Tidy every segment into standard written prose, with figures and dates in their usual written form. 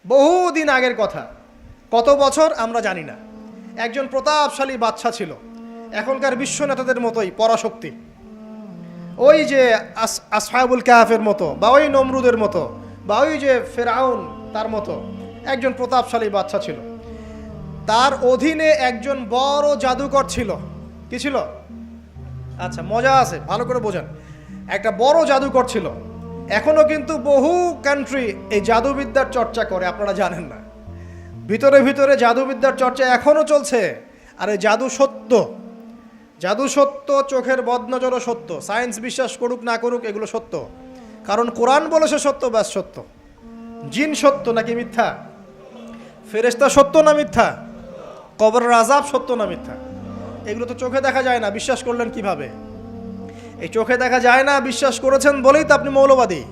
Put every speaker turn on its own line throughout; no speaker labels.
বহুদিন আগের কথা, কত বছর আমরা জানি না। একজন প্রতাপশালী বাদশা ছিল, এখনকার বিশ্ব নেতাদের মতোই পরাশক্তি, ওই যে আসহাবুল কাহাফের মতো, বা ওই নমরুদের মতো, বা ওই যে ফেরাউন তার মতো একজন প্রতাপশালী বাদশা ছিল। তার অধীনে একজন বড় জাদুকর ছিল। কি ছিল? আচ্ছা, মজা আছে, ভালো করে বোঝেন। একটা বড় জাদুকর ছিল। এখনো কিন্তু বহু কান্ট্রি এই জাদুবিদ্যার চর্চা করে, আপনারা জানেন না। ভিতরে ভিতরে জাদুবিদ্যার চর্চা এখনো চলছে। আর এই জাদু সত্য, জাদু সত্য, চোখের বদনজরও সত্য। সায়েন্স বিশ্বাস করুক না করুক, এগুলো সত্য। কারণ কোরআন বলেছে সত্য, ব্যাস সত্য। জিন সত্য নাকি মিথ্যা? ফেরেশতা সত্য না মিথ্যা? কবরের আযাব সত্য না মিথ্যা? এগুলো তো চোখে দেখা যায় না, বিশ্বাস করলেন কিভাবে? এই চোখে দেখা যায় না বিশ্বাস করেছেন বলেই তো আপনি মৌলবাদী।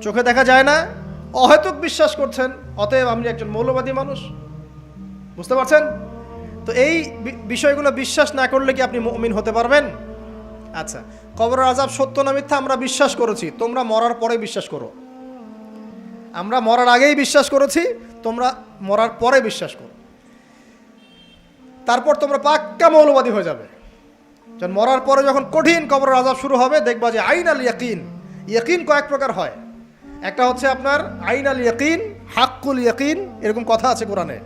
চোখে দেখা যায় না, অহেতুক বিশ্বাস করছেন, অতএব আপনি একজন মৌলবাদী মানুষ। বুঝতে পারছেন তো? এই বিষয়গুলো বিশ্বাস না করলে কি আপনি মুমিন হতে পারবেন? আচ্ছা, কবরের আযাব সত্য না মিথ্যা আমরা বিশ্বাস করেছি, তোমরা মরার পরে বিশ্বাস করো। আমরা মরার আগেই বিশ্বাস করেছি, তোমরা মরার পরে বিশ্বাস করো। তারপর তোমরা পাক্কা মৌলবাদী হয়ে যাবে। যখন মরার পরে যখন কঠিন কবরের আযাব শুরু হবে, দেখবা যে আইন আল ইয়াকিন। ইয়াকিন কয়েক প্রকার হয়। একটা হচ্ছে আপনার আইন আল ইয়াকিন, হাক্কুল ইয়াকিন, এরকম কথা আছে কোরআনে।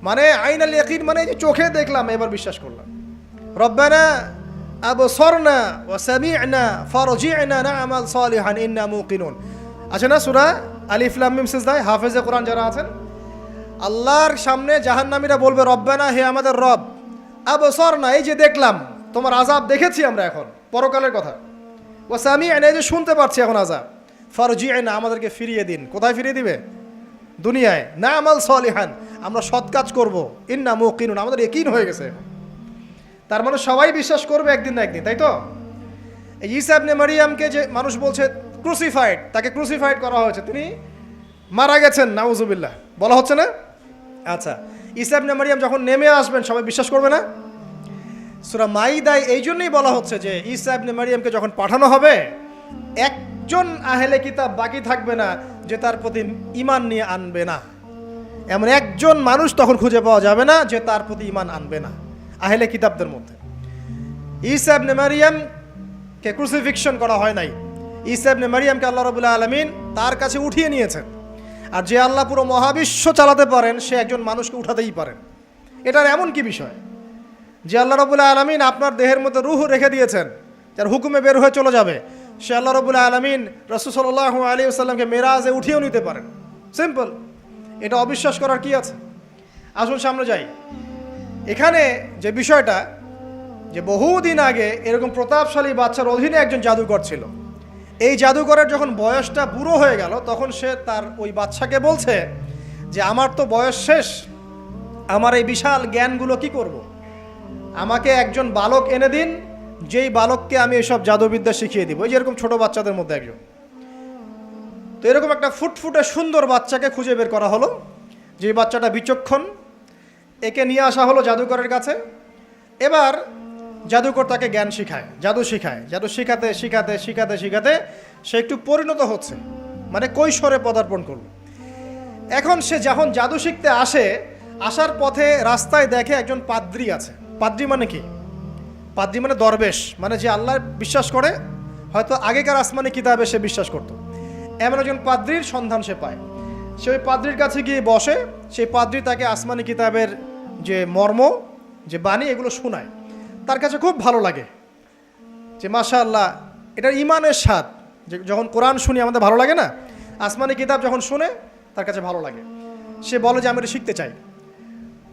মানে আইন আল ইয়াকিন মানে যে চোখে দেখলাম এবার বিশ্বাস করলাম। রব্বানা আবসারনা ওয়া সামি'না ফারজি'না না'মাল সালিহান ইন্না মুকিনুন। আছে না সূরা আলিফ লাম মিম সিজদা? হাফেজে কোরআন যারা আছেন, আল্লাহর সামনে জাহান্নামীরা বলবে, রব্বানা, হে আমাদের রব, আবসারনা, এই যে দেখলাম, তোমার আযাব দেখেছি আমরা, এখন পরকালের কথা। ওয়া সামি'না, এই যে শুনতে পাচ্ছি এখন আযাব, ফারজি'না, আমাদেরকে ফিরিয়ে দিন। কোথায় ফিরিয়ে দিবে? দুনিয়ায়। না'মাল সালিহান, আমরা সৎ কাজ করব, ইন্না মুকিনুন, আমাদের ইয়াকিন হয়ে গেছে। তার মানে সবাই বিশ্বাস করবে একদিন না একদিন, তাই তো? এই ঈসা ইবনে মারইয়ামকে যে মানুষ বলছে ক্রুসিফাইড, তাকে ক্রুসিফাইড করা হয়েছে, তিনি মারা গেছেন, নাউজুবিল্লাহ, বলা হচ্ছে না? আচ্ছা, ঈসা ইবনে মারইয়াম যখন নেমে আসবেন সবাই বিশ্বাস করবে না? সূরা মাইদায় এই জন্যই বলা হচ্ছে যে ঈসা ইবনে মারইয়ামকে যখন পাঠানো হবে, একজন আহলে কিতাব বাকি থাকবে না যে তার প্রতি ঈমান নিয়ে আনবে না। এমন একজন মানুষ তখন খুঁজে পাওয়া যাবে না যে তার প্রতি ঈমান আনবে না আহলে কিতাবদের মধ্যে। ঈসা ইবনে মারইয়ামকে ক্রুসিফিকশন করা হয় নাই। ঈসা ইবনে মারইয়ামকে আল্লাহ রাব্বুল আলামিন তার কাছে উঠিয়ে নিয়েছেন। আর যে আল্লাহ পুরো মহাবিশ্ব চালাতে পারেন, সে একজন মানুষকে উঠাতেই পারেন। এটার এমন কি বিষয় যে আল্লাহ রাব্বুল আলামিন আপনার দেহের মধ্যে রূহ রেখে দিয়েছেন, যার হুকুমে বের হয়ে চলে যাবে, সে আল্লাহ রাব্বুল আলামিন রাসূল সাল্লাল্লাহু আলাইহি ওয়াসাল্লামকে মেরাজে উঠিয়েও নিতে পারেন। সিম্পল। এটা অবিশ্বাস করার কি আছে? আসুন সামনে যাই। এখানে যে বিষয়টা, যে বহুদিন আগে এরকম প্রতাপশালী বাদশার অধীনে একজন জাদুকর ছিল। এই জাদুকরের যখন বয়সটা বুড়ো হয়ে গেল, তখন সে তার ওই বাদশাকে বলছে যে আমার তো বয়স শেষ, আমার এই বিশাল জ্ঞানগুলো কি করব? আমাকে একজন বালক এনে দিন, যেই বালককে আমি এসব জাদুবিদ্যা শিখিয়ে দিব। এই যেরকম ছোট বাচ্চাদের মধ্যে একজন। তো এরকম একটা ফুটফুটে সুন্দর বাচ্চাকে খুঁজে বের করা হলো, যে বাচ্চাটা বিচক্ষণ। একে নিয়ে আসা হলো জাদুকরের কাছে। এবার জাদুকর তাকে জ্ঞান শিখায়, জাদু শিখায়। জাদু শিখাতে শিখাতে শিখাতে শিখাতে সে একটু পরিণত হচ্ছে, মানে কৈশোরে পদার্পণ করল। এখন সে যখন জাদু শিখতে আসে, আসার পথে রাস্তায় দেখে একজন পাদ্রী আছে। পাদ্রী মানে কি? পাদ্রী মানে দরবেশ, মানে যে আল্লাহ বিশ্বাস করে, হয়তো আগেকার আসমানি কিতাবে সে বিশ্বাস করত। এমন একজন পাদ্রীর সন্ধান সে পায়। সে ওই পাদ্রীর কাছে গিয়ে বসে। সেই পাদ্রী তাকে আসমানি কিতাবের যে মর্ম, যে বাণী, এগুলো শোনায়। তার কাছে খুব ভালো লাগে যে মাশাআল্লাহ, এটার ইমানের স্বাদ। যে যখন কোরআন শুনি আমাদের ভালো লাগে না, আসমানি কিতাব যখন শুনে তার কাছে ভালো লাগে। সে বলে যে আমি এটা শিখতে চাই।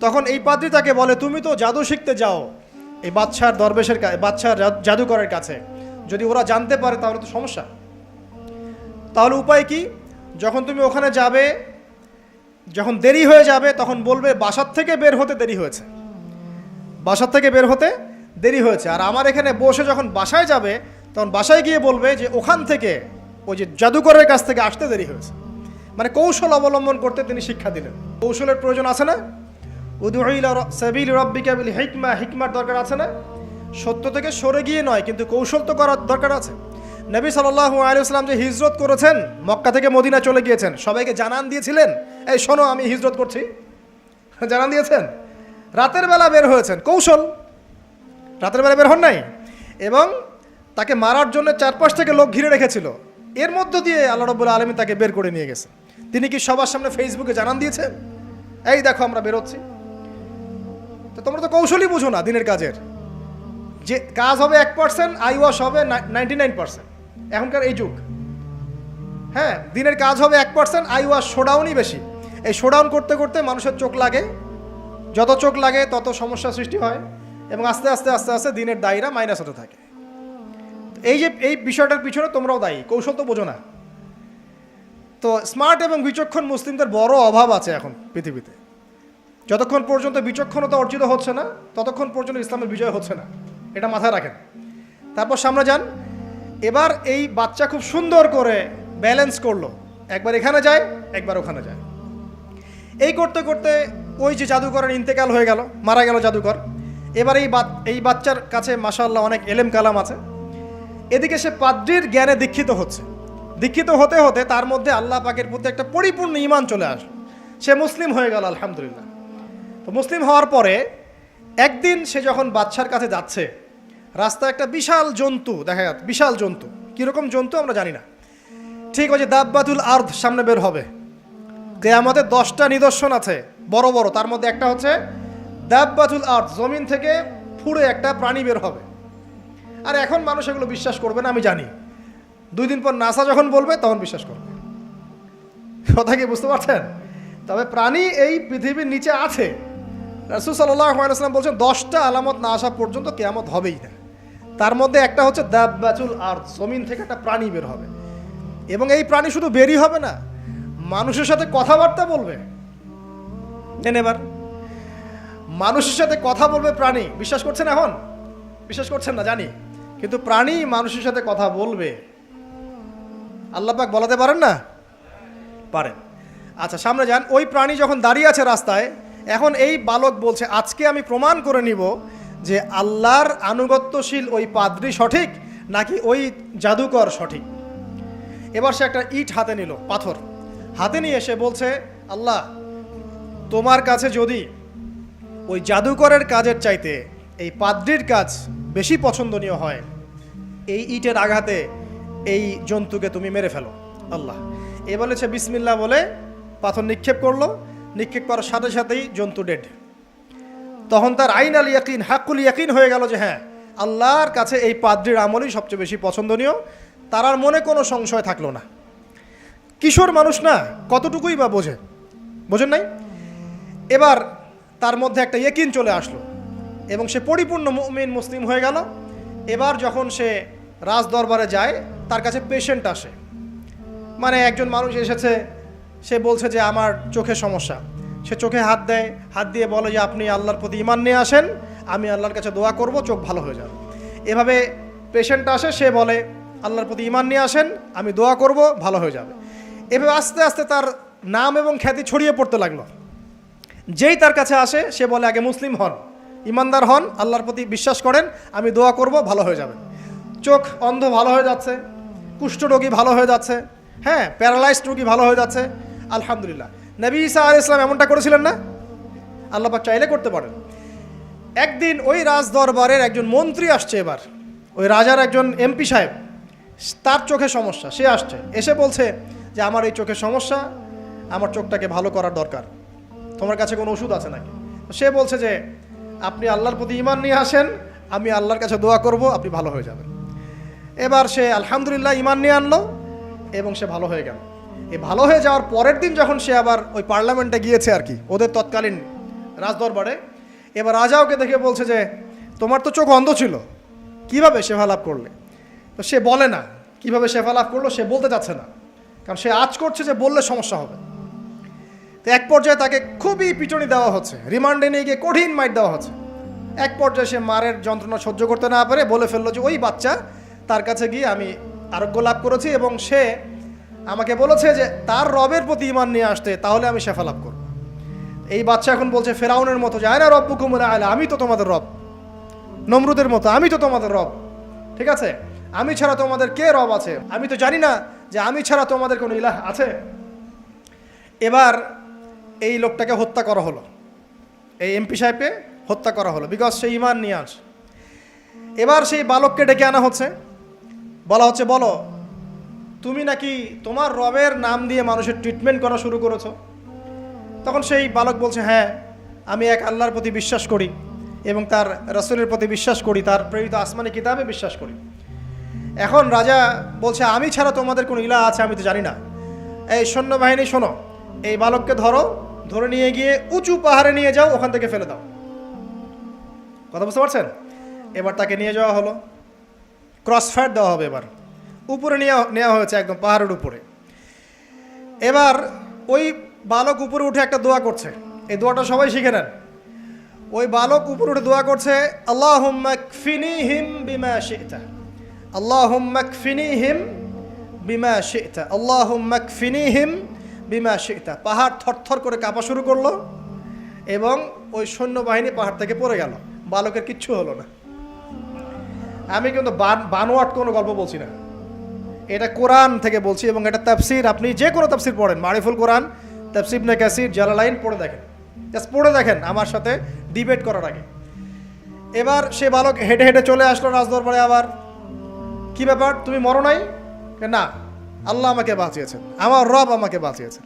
তখন এই পাদ্রী তাকে বলে, তুমি তো জাদু শিখতে যাও এই বাদশার দরবেশের বাদশার জাদুকরের কাছে, যদি ওরা জানতে পারে তাহলে তো সমস্যা। তাহলে উপায় কি? যখন তুমি ওখানে যাবে, যখন দেরি হয়ে যাবে, তখন বলবে বাসার থেকে বের হতে দেরি হয়েছে, বাসার থেকে বের হতে দেরি হয়েছে। আর আমার এখানে বসে যখন বাসায় যাবে, তখন বাসায় গিয়ে বলবে যে ওখান থেকে, ওই যে জাদুকরের কাছ থেকে আসতে দেরি হয়েছে। মানে কৌশল অবলম্বন করতে তিনি শিক্ষা দিলেন। কৌশলের প্রয়োজন আছে না? উদউ ইলা সাবিলি রাব্বিকা বিল হিকমা, হিকমার দরকার আছে না? সত্য থেকে সরে গিয়ে নয়, কিন্তু কৌশল তো করার দরকার আছে। নবী সাল্লাল্লাহু আলাইহি ওয়াসাল্লাম যে হিজরত করেছেন, মক্কা থেকে মদিনা চলে গিয়েছেন, সবাইকে জানান দিয়েছিলেন, এই শোনো আমি হিজরত করছি, জানান দিয়েছেন? রাতের বেলা বের হয়েছেন, কৌশল, রাতের বেলা বের হন নাই, এবং তাকে মারার জন্য চারপাশ থেকে লোক ঘিরে রেখেছিল, এর মধ্য দিয়ে আল্লাহ রাব্বুল আলামিন তাকে বের করে নিয়ে গেছে। তিনি কি সবার সামনে ফেসবুকে জানান দিয়েছেন, এই দেখো আমরা বেরোচ্ছি? তো তোমরা তো কৌশলই বুঝো না দিনের কাজের, যে কাজ হবে 1%, আইওয়াশ হবে 99%। এখনকার এই যুগ, হ্যাঁ, দিনের কাজ হবে 1%, আইওয়াশ শোডাউনই বেশি। এই শোডাউন করতে করতে মানুষের চোখ লাগে, যত চোখ লাগে তত সমস্যা সৃষ্টি হয়, এবং আস্তে আস্তে আস্তে আস্তে দিনের দায়রা মাইনাস হতে থাকে। এই যে এই বিষয়টার পিছনে তোমরাও দায়ী, কৌশল তো বোঝো না। তো স্মার্ট এবং বিচক্ষণ মুসলিমদের বড় অভাব আছে এখন পৃথিবীতে। যতক্ষণ পর্যন্ত বিচক্ষণতা অর্জিত হচ্ছে না, ততক্ষণ পর্যন্ত ইসলামের বিজয় হচ্ছে না, এটা মাথায় রাখেন। তারপর সামনে যান। এবার এই বাচ্চা খুব সুন্দর করে ব্যালেন্স করলো, একবার এখানে যায়, একবার ওখানে যায়। এই করতে করতে ওই যে জাদুকরের ইন্তেকাল হয়ে গেল, মারা গেল জাদুকর। এবার এই বাচ্চার কাছে মাশাআল্লাহ অনেক এলেম কালাম আছে। এদিকে সে পাদ্রীর জ্ঞানে দীক্ষিত হচ্ছে। দীক্ষিত হতে হতে তার মধ্যে আল্লাহ পাকের প্রতি একটা পরিপূর্ণ ঈমান চলে আসে, সে মুসলিম হয়ে গেল, আলহামদুলিল্লাহ। তো মুসলিম হওয়ার পরে একদিন সে যখন বাদশার কাছে যাচ্ছে, রাস্তায় একটা বিশাল জন্তু দেখা যাচ্ছে, বিশাল জন্তু, কীরকম জন্তু আমরা জানি না। ঠিক ওই যে দাব্বাতুল আরদ সামনে বের হবে, কিয়ামতের 10টা নিদর্শন আছে বড় বড়, তার মধ্যে একটা হচ্ছে দাব্বাতুল আরদ, জমিন থেকে ফুড়ে একটা প্রাণী বের হবে। আর এখন মানুষ এগুলো বিশ্বাস করবে না, আমি জানি। 2 দিন পর নাসা যখন বলবে তখন বিশ্বাস করবে। কথা কি বুঝতে পারছেন? তবে প্রাণী এই পৃথিবীর নিচে আছে। রাসূল সাল্লাল্লাহু আলাইহি ওয়াসাল্লাম বলছেন 10টা আলামত না আসা পর্যন্ত কিয়ামত হবেই না। তার মধ্যে একটা হচ্ছে দাব্বাতুল আরদ, জমিন থেকে একটা প্রাণী বের হবে, এবং এই প্রাণী শুধু বেরই হবে না, মানুষের সাথে কথাবার্তা বলবে। এবার মানুষের সাথে কথা বলবে প্রাণী, বিশ্বাস করছেন? এখন বিশ্বাস করছেন না জানি, কিন্তু প্রাণী মানুষের সাথে কথা বলবে। আল্লাহ পাক বলাতে পারেন না? পারেন। আচ্ছা সামনে যান। ওই প্রাণী যখন দাঁড়িয়ে আছে রাস্তায়, এখন এই বালক বলছে আজকে আমি প্রমাণ করে নিব যে আল্লাহর আনুগত্যশীল ওই পাদ্রী সঠিক নাকি ওই জাদুকর সঠিক। এবার সে একটা ইট হাতে নিল, পাথর হাতে নিয়ে এসে বলছে, আল্লাহ তোমার কাছে যদি ওই জাদুকরের কাজের চাইতে এই পাদ্রীর কাজ বেশি পছন্দনীয় হয়, এই ইটের আঘাতে এই জন্তুকে তুমি মেরে ফেলো আল্লাহ। এ বলেছে বিসমিল্লাহ বলে পাথর নিক্ষেপ করলো, নিক্ষেপ করার সাথে সাথেই জন্তু ডেড। তখন তার আইন আল ইয়াকিন, হাক্কুল ইয়াকিন হয়ে গেল যে হ্যাঁ, আল্লাহর কাছে এই পাদ্রীর আমলই সবচেয়ে বেশি পছন্দনীয়। তার আর মনে কোনো সংশয় থাকলো না। কিশোর মানুষ না, কতটুকুই বা বোঝেন নাই? এবার তার মধ্যে একটা ইয়াকিন চলে আসলো এবং সে পরিপূর্ণ মুমিন মুসলিম হয়ে গেল। এবার যখন সে রাজ দরবারে যায়, তার কাছে পেশেন্ট আসে, মানে একজন মানুষ এসেছে, সে বলছে যে আমার চোখে সমস্যা। সে চোখে হাত দেয়, হাত দিয়ে বলে যে আপনি আল্লাহর প্রতি ঈমান নিয়ে আসেন, আমি আল্লাহর কাছে দোয়া করব, চোখ ভালো হয়ে যাবে। এভাবে পেশেন্ট আসে, সে বলে আল্লাহর প্রতি ঈমান নিয়ে আসেন, আমি দোয়া করব, ভালো হয়ে যাবে। এভাবে আস্তে আস্তে তার নাম এবং খ্যাতি ছড়িয়ে পড়তে লাগলো। যেই তার কাছে আসে সে বলে আগে মুসলিম হন, ইমানদার হন, আল্লাহর প্রতি বিশ্বাস করেন, আমি দোয়া করব, ভালো হয়ে যাবে। চোখ অন্ধ ভালো হয়ে যাচ্ছে, কুষ্ঠরোগী ভালো হয়ে যাচ্ছে, হ্যাঁ, প্যারালাইজড রোগী ভালো হয়ে যাচ্ছে, আলহামদুলিল্লাহ। নবী ঈসা আলাইহিস সালাম এমনটা করেছিলেন না? আল্লাহ পাক চাইলে করতে পারেন। একদিন ওই রাজ দরবারের একজন মন্ত্রী আসছে, এবার ওই রাজার একজন এমপি সাহেব, তার চোখে সমস্যা, সে আসছে, এসে বলছে যে আমার এই চোখের সমস্যা, আমার চোখটাকে ভালো করার দরকার, তোমার কাছে কোনো ওষুধ আছে নাকি? সে বলছে যে আপনি আল্লাহর প্রতি ঈমান নিয়ে আসেন, আমি আল্লাহর কাছে দোয়া করব, আপনি ভালো হয়ে যাবেন। এবার সে আলহামদুলিল্লাহ ঈমান নিয়ে আনলো এবং সে ভালো হয়ে গেল। এই ভালো হয়ে যাওয়ার পরের দিন যখন সে আবার ওই পার্লামেন্টে গিয়েছে আর কি, ওদের তৎকালীন রাজদরবারে, এবার রাজা ওকে দেখে বলছে যে তোমার তো চোখ অন্ধ ছিল, কিভাবে শেফা লাভ করলে? তো সে বলে না কিভাবে শেফা লাভ করলো, সে বলতে চাচ্ছে না, কারণ সে আজ করছে যে বললে সমস্যা হবে। তো এক পর্যায়ে তাকে খুবই পিটুনি দেওয়া হচ্ছে, রিমান্ডে নিয়ে গিয়ে কঠিন মাইট দেওয়া হচ্ছে। এক পর্যায়ে সে মারের যন্ত্রণা সহ্য করতে না পারে বলে ফেললো যে ওই বাচ্চা, তার কাছে গিয়ে আমি আরোগ্য লাভ করেছি এবং সে আমাকে বলেছে যে তার রবের প্রতি ঈমান নিয়ে আসতে, তাহলে আমি শেফা লাভ করব। এই বাচ্চা এখন বলছে ফেরাউনের মতো যে আয়না রব্বুকুমুল আ'লা, আমি তো তোমাদের রব, নমরুদের মতো আমি তো তোমাদের রব, ঠিক আছে, আমি ছাড়া তোমাদের কে রব আছে? আমি তো জানি না যে আমি ছাড়া তোমাদের কোনো ইলাহ আছে। এবার এই লোকটাকে হত্যা করা হলো, এই এমপি সাহেবকে হত্যা করা হলো, বিকজ সে ঈমান নিয়ে আসে। এবার সেই বালককে ডেকে আনা হচ্ছে, বলা হচ্ছে বলো তুমি নাকি তোমার রবের নাম দিয়ে মানুষের ট্রিটমেন্ট করা শুরু করেছো। তখন সেই বালক বলছে হ্যাঁ, আমি এক আল্লাহর প্রতি বিশ্বাস করি এবং তার রাসূলের প্রতি বিশ্বাস করি, তার প্রেরিত আসমানি কিতাবে বিশ্বাস করি। এখন রাজা বলছে আমি ছাড়া তোমাদের কোনো ইলাহ আছে আমি তো জানি না। এই সৈন্যবাহিনী শোনো, এই বালককে ধরো, ধরে নিয়ে গিয়ে উঁচু পাহাড়ে নিয়ে যাও, ওখান থেকে ফেলে দাও। কথা বুঝতে পারছেন? এবার তাকে নিয়ে যাওয়া হলো, ক্রস ফায়ার দেওয়া হবে, এবার উপরে নেওয়া হয়েছে, একদম পাহাড়ের উপরে। এবার ওই বালক উপরে উঠে একটা দোয়া করছে, এই দোয়াটা সবাই শিখে নেন। ওই বালক উপরে উঠে দোয়া করছে আল্লাহুম্মা কফিনিহিম বিমা শি'তা, আল্লাহুম্মা কফিনিহিম বিমা শি'তা, আল্লাহুম্মা কফিনিহিম বিমা শি'তা। পাহাড় থরথর করে কাঁপা শুরু করলো এবং ওই সৈন্যবাহিনী পাহাড় থেকে পড়ে গেল, বালকের কিচ্ছু হলো না। আমি কিন্তু বানোয়াট কোনো গল্প বলছি না, এটা কোরআন থেকে বলছি এবং এটা তাফসির। আপনি যে কোনো তাফসির পড়েন, মারিফুল কোরআন, তাফসির ইবনে কাসির, জালালাইন পড়ে দেখেন, জাস্ট পড়ে দেখেন আমার সাথে ডিবেট করার আগে। এবার সে বালক হেঁটে হেঁটে চলে আসলো রাজদরবারে। আবার কি ব্যাপার, তুমি মরো নাই? না, আল্লাহ আমাকে বাঁচিয়েছেন, আমার রব আমাকে বাঁচিয়েছেন।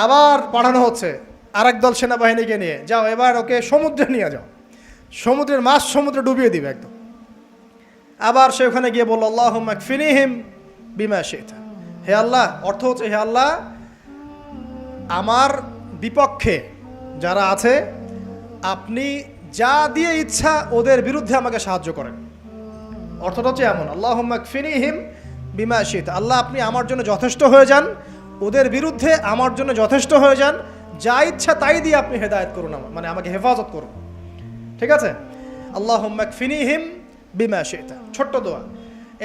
আবার পাঠানো হচ্ছে আরেক দল সেনাবাহিনীকে নিয়ে, যাও এবার ওকে সমুদ্রে নিয়ে যাও, সমুদ্রের মাছ সমুদ্রে ডুবিয়ে দিবে একদম। আবার সে ওখানে গিয়ে বলল আল্লাহুম্মা কফিনিহিম বিমা শি'তা, হে আল্লাহ, অর্থ হচ্ছে হে আল্লাহ আমার বিপক্ষে যারা আছে আপনি যা দিয়ে ইচ্ছা ওদের বিরুদ্ধে আমাকে সাহায্য করেন। অর্থটা হচ্ছে এমন, আল্লাহুম্মা কফিনিহিম বিমা শি'তা, আল্লাহ আপনি আমার জন্য যথেষ্ট হয়ে যান, ওদের বিরুদ্ধে আমার জন্য যথেষ্ট হয়ে যান, যা ইচ্ছা তাই দিয়ে আপনি হেদায়েত করুন, মানে আমাকে হেফাজত করুন। ঠিক আছে? আল্লাহুম্মা কফিনিহিম বিমা শি'তা, ছোট্ট দোয়া।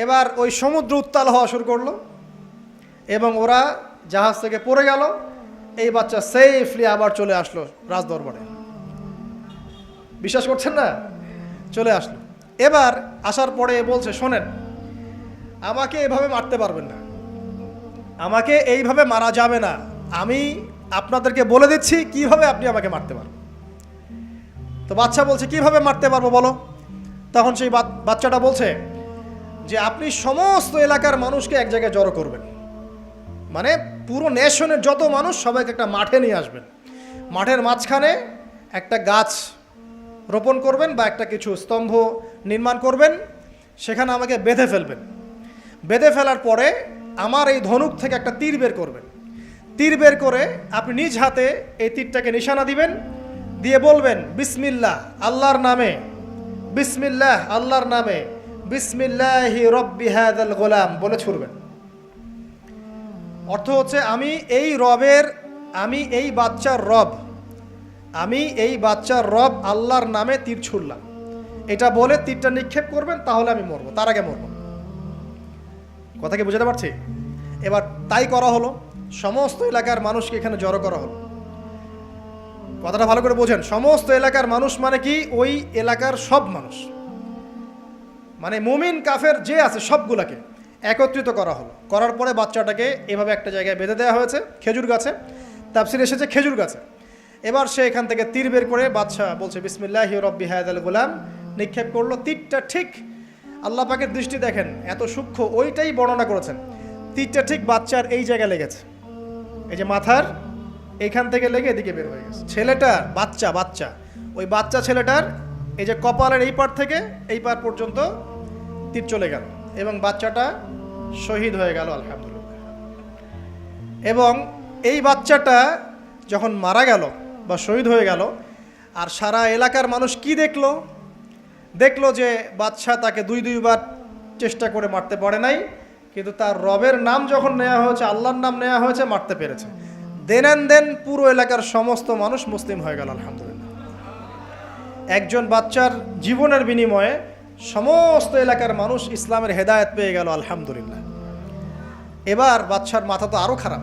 এবার ওই সমুদ্র উত্তাল হওয়া শুরু করলো এবং ওরা জাহাজ থেকে পড়ে গেল। এই বাচ্চা সেফলি আবার চলে আসলো রাজদরবারে। বিশ্বাস করছেন না? চলে আসলো। এবার আসার পরে বলছে শোনেন, আমাকে এভাবে মারতে পারবেন না, আমাকে এইভাবে মারা যাবে না, আমি আপনাদেরকে বলে দিচ্ছি কিভাবে আপনি আমাকে মারতে পারবেন। তো বাচ্চা বলছে কিভাবে মারতে পারবো বলো। তখন সেই বাচ্চাটা বলছে যে আপনি সমস্ত এলাকার মানুষকে এক জায়গায় জড়ো করবেন, মানে পুরো নেশনের যত মানুষ সবাইকে একটা মাঠে নিয়ে আসবেন, মাঠের মাঝখানে একটা গাছ রোপণ করবেন বা একটা কিছু স্তম্ভ নির্মাণ করবেন, সেখানে আমাকে বেঁধে ফেলবেন। বেঁধে ফেলার পরে আমার এই ধনুক থেকে একটা তীর বের করবেন, তীর বের করে আপনি নিজ হাতে এই তীরটাকে নিশানা দিবেন, দিয়ে বলবেন বিসমিল্লাহ আল্লাহর নামে, বিসমিল্লাহ আল্লাহর নামে, বিসমিল্লাহি রব্বি হাযাল গোলাম বলে ছুড়বেন। অর্থ হচ্ছে আমি এই রবের, আমি এই বাচ্চার রব, আমি এই বাচ্চার রব আল্লাহর নামে তীর ছুড়লাম, এটা বলে তীরটা নিক্ষেপ করবেন, তাহলে আমি মরবো, তার আগে মরবো। কথা কি বুঝতে পারছি? এবার তাই করা হলো, সমস্ত এলাকার মানুষকে এখানে জড়ো করা হলো। কথাটা ভালো করে বোঝেন, সমস্ত এলাকার মানুষ মানে কি ওই এলাকার সব মানুষ, মানে মুমিন কাফের যে আছে সবগুলাকে একত্রিত করা হলো। করার পরে বাচ্চাটাকে এভাবে একটা জায়গায় বেঁধে দেওয়া হয়েছে, খেজুর গাছে, তাফসিরে এসেছে খেজুর গাছে। এবার সে এখান থেকে তীর বের করে বাচ্চা বলছে বিসমিল্লাহি রব্বি হাযাল গোলাম, নিক্ষেপ করলো। তীরটা ঠিক, আল্লাহ পাকের দৃষ্টি দেখেন এত সূক্ষ্ম, ওইটাই বর্ণনা করেছেন। তীরটা ঠিক বাচ্চার এই জায়গায় লেগেছে, এই যে মাথার এখান থেকে লেগে এদিকে বের হয়ে গেছে। ছেলেটার বাচ্চা ওই বাচ্চা ছেলেটার এই যে কপালের এই পার থেকে এই পার পর্যন্ত তীর চলে গেল এবং বাচ্চাটা শহীদ হয়ে গেল আলহামদুলিল্লাহ। এবং এই বাচ্চাটা যখন মারা গেল বা শহীদ হয়ে গেল, আর সারা এলাকার মানুষ কি দেখলো? দেখলো যে বাচ্চা তাকে দুইবার চেষ্টা করে মারতে পারে নাই, কিন্তু তার রবের নাম যখন নেওয়া হয়েছে, আল্লাহর নাম নেওয়া হয়েছে, মারতে পেরেছে। দেন পুরো এলাকার সমস্ত মানুষ মুসলিম হয়ে গেল আলহামদুলিল্লাহ। একজন বাচ্চার জীবনের বিনিময়ে সমস্ত এলাকার মানুষ ইসলামের হেদায়েত পেয়ে গেল আলহামদুলিল্লাহ। এবার বাচ্চার মাথা তো আরো খারাপ,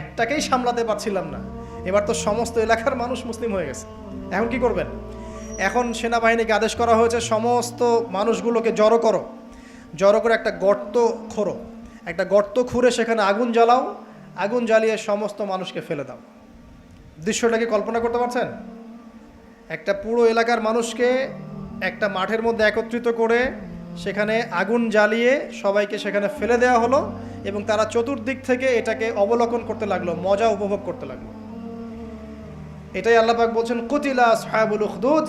একটাকেই সামলাতে পারছিলাম না, এবার তো সমস্ত এলাকার মানুষ মুসলিম হয়ে গেছে। এখন কি করবেন? এখন সেনাবাহিনীকে আদেশ করা হয়েছে সমস্ত মানুষগুলোকে জড়ো করো, জড়ো করে একটা গর্ত খোঁড়ো, একটা গর্ত খুঁড়ে সেখানে আগুন জ্বালাও, আগুন জ্বালিয়ে সমস্ত মানুষকে ফেলে দাও। দৃশ্যটাকে কল্পনা করতে পারছেন? একটা পুরো এলাকার মানুষকে একটা মাঠের মধ্যে একত্রিত করে সেখানে আগুন জ্বালিয়ে সবাইকে সেখানে ফেলে দেওয়া হলো এবং তারা চতুর্দিক থেকে এটাকে অবলোকন করতে লাগলো, মজা উপভোগ করতে লাগলো। এটাই আল্লাহ পাক বলছেন, কুতিলা আসহাবুল উখদুদ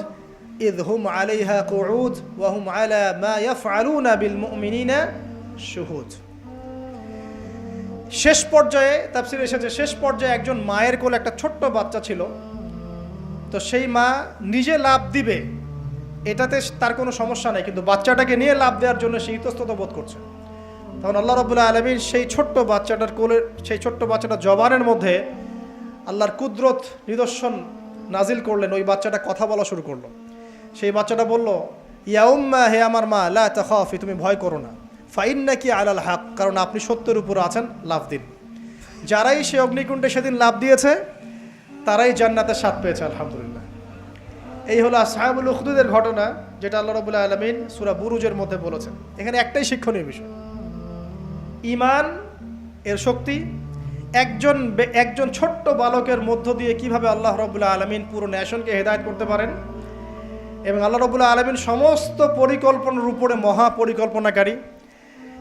ইয হুম আলাইহা কুউদ ওয়া হুম আলা মা ইয়াফআলুনা বিল মুমিনিনা শুহুদ। শেষ পর্যায়ে তাফসীরে এসেছে, শেষ পর্যায়ে একজন মায়ের কোলে একটা ছোট্ট বাচ্চা ছিল। তো সেই মা নিজে লাভ দিবে এটাতে তার কোনো সমস্যা নেই, কিন্তু বাচ্চাটাকে নিয়ে লাভ দেওয়ার জন্য সে ইতস্তত বোধ করছে। তখন আল্লাহ রাব্বুল আলামিন সেই ছোট্ট বাচ্চাটার কোলে, সেই ছোট্ট বাচ্চাটার জবানের মধ্যে আল্লাহর কুদরত নিদর্শন নাজিল করলেন। ওই বাচ্চাটা কথা বলা শুরু করলো। সেই বাচ্চাটা বলল, ইয়া উম্মা, হে আমার মা, লা তাখাফি, তুমি ভয় করো না, ফাইন্নাকি আলাল হক, কারণ আপনি সত্যের উপর আছেন, লাভ দিন। যারাই সে অগ্নিকুণ্ডে সেদিন লাভ দিয়েছে তারাই জান্নাতের স্বাদ পেয়েছে, আলহামদুলিল্লাহ। এই হলো আসহাবুল উখদুদের ঘটনা, যেটা আল্লাহ রাব্বুল আলামিন সূরা বুরুজের মধ্যে বলেছেন। এখানে একটাই শিক্ষণীয় বিষয়, ঈমান এর শক্তি, একজন ছোট্ট বালকের মধ্য দিয়ে কিভাবে আল্লাহ রাব্বুল আলামিন পুরো নেশনকে হেদায়েত করতে পারেন, এবং আল্লাহ রাব্বুল আলামিন সমস্ত পরিকল্পনার উপরে মহা পরিকল্পনাকারী,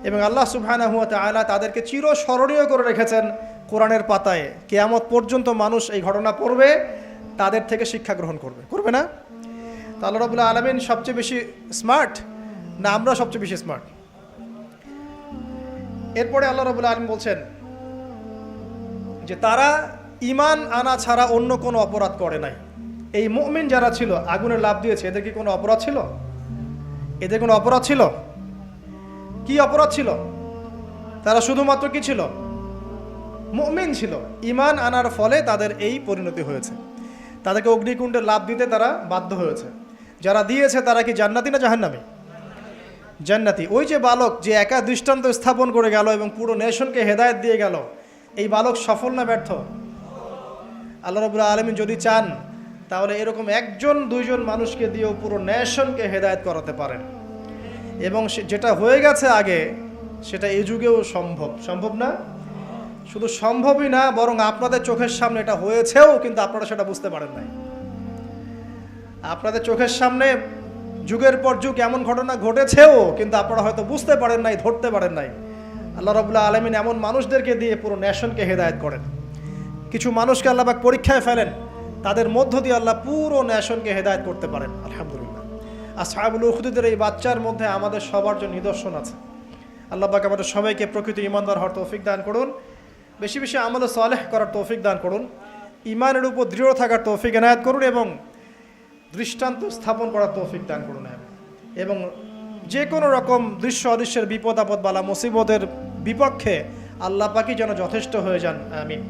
এবং আল্লাহ সুবহানাহু ওয়া তাআলা তাদেরকে চিরস্মরণীয় করে রেখেছেন কোরআনের পাতায়। কিয়ামত পর্যন্ত মানুষ এই ঘটনা পড়বে, তাদের থেকে শিক্ষা গ্রহণ করবে না? তা আল্লাহ রাব্বুল আলামিন সবচেয়ে বেশি স্মার্ট না আমরা সবচেয়ে বেশি স্মার্ট? এরপরে আল্লাহ রাব্বুল আলামিন বলছেন যে তারা ঈমান আনা ছাড়া অন্য কোনো অপরাধ করে নাই। এই মুমিন যারা ছিল, আগুনে লাফ দিয়েছে, এদের কি কোনো অপরাধ ছিল? এদের কোনো অপরাধ ছিল? কি অপরাধ ছিল? তারা শুধুমাত্র কি ছিল? মুমিন ছিল। ঈমান আনার ফলে তাদের এই পরিণতি হয়েছে, তাদেরকে অগ্নিকুণ্ডে লাফ দিতে তারা বাধ্য হয়েছে। যারা দিয়েছে তারা কি জান্নাতি না জাহান্নামী? জান্নাতি। ওই যে বালক যে একা দৃষ্টান্ত স্থাপন করে গেল এবং পুরো নেশনকে হেদায়েত দিয়ে গেল, এই বালক সফল না ব্যর্থ? আল্লাহ রাব্বুল আলামিন যদি চান তাহলে এরকম একজন দুইজন মানুষকে দিয়েও পুরো নেশনকে হেদায়েত করাতে পারেন, এবং যেটা হয়ে গেছে আগে সেটা এই যুগেও সম্ভব না? শুধু সম্ভবই না, বরং আপনাদের চোখের সামনে এটা হয়েছেও, কিন্তু আপনারা সেটা বুঝতে পারেন নাই। আপনাদের চোখের সামনে যুগের পর যুগ এমন ঘটনা ঘটেছেও, কিন্তু আপনারা হয়তো বুঝতে পারেন নাই, ধরতে পারেন নাই। আল্লাহ রাব্বুল আলামিন এমন মানুষদেরকে দিয়ে পুরো নেশনকে হেদায়েত করেন। কিছু মানুষকে আল্লাহ পাক পরীক্ষায় ফেলেন, তাদের মধ্য দিয়ে আল্লাহ পুরো নেশনকে হেদায়েত করতে পারেন, আলহামদুলিল্লাহ। আসহাবুল উখদুদের এই বাচ্চার মধ্যে আমাদের সবার জন্য নিদর্শন আছে। আল্লাহ পাক আমাদের সবাইকে প্রকৃত ঈমানদার হওয়ার তৌফিক দান করুন, বেশি বেশি আমল সালেহ করার তৌফিক দান করুন, ঈমানের উপর দৃঢ় থাকার তৌফিক এনায়েত করুন, এবং দৃষ্টান্ত স্থাপন করার তৌফিক দান করুন, এবং যে কোনো রকম দৃশ্য অদৃশ্যের বিপদ আপদ বালা মুসিবতের বিপক্ষে আল্লাহ পাকই যেন যথেষ্ট হয়ে যান, আমিন।